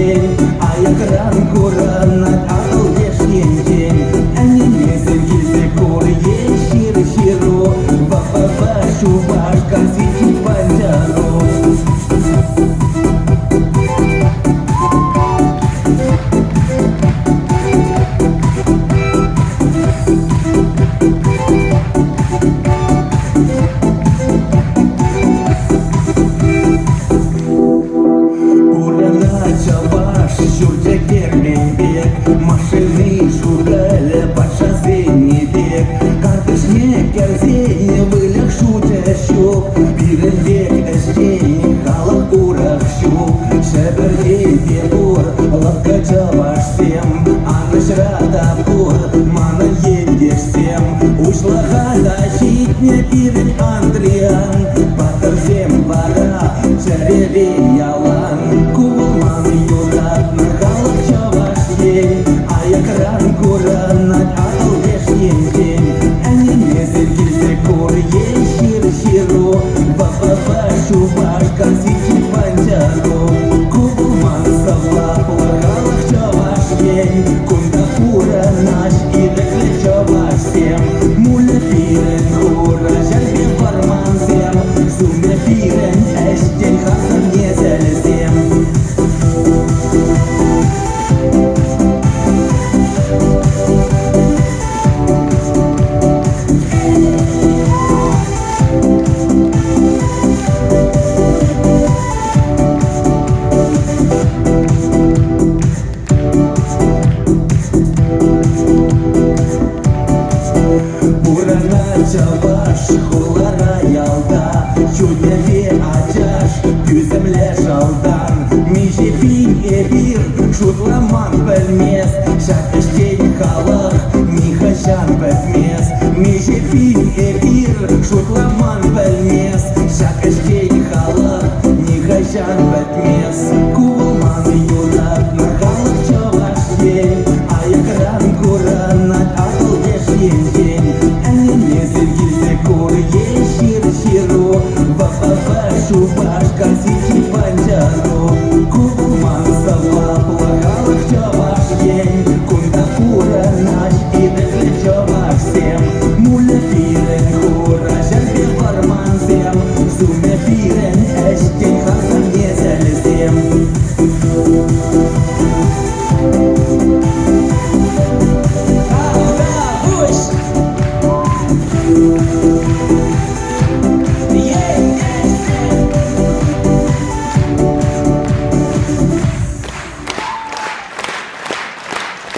yen ayak rankuranat al yeshin ani mesel gilse kor yeshir shiro baba shubash kasiti panjaro. Машины шугали под шоссейный бег, картышне керзейне вылег шутя щук, бирендек эштейник халах урах щук, шеберлей петур лапкача ваш всем, аныш радапур манан едешь всем, ушлаха защитне пирень Андриан, батыр всем пора черевей ялан, кулман юдат на халах чаваш ей. Аyak rankuranat al yeshin ani mesel gilse kor yeshir shiro baba shubash kasiti panjaro kubuman savla плакалах чаваш ей кунда пура наш и декли чаваш всем муля пирен хура жарбе барман всем суме пирен эштен хасан незел всем. Чаваш, хулара ялда, чудеве ачаш, күземле жалдан, мижи пин эбир, шутламан пельмес, шакыштейн халах, михашан бетмес, мижи пин эбир, шутламан пельмес, шакыштейн халах, михашан бетмес, кулман юдат на халах чаваш ей, аяк ранкуранат ал ешин ani mesel gilse kor yeshir shiro baba shubash kasiti panjaro kubuman savla плакалах чаваш ей кунда пура наш и декли чаваш всем муля пирен хура жарбе барман всем суме пирен эштен хасан незел всем.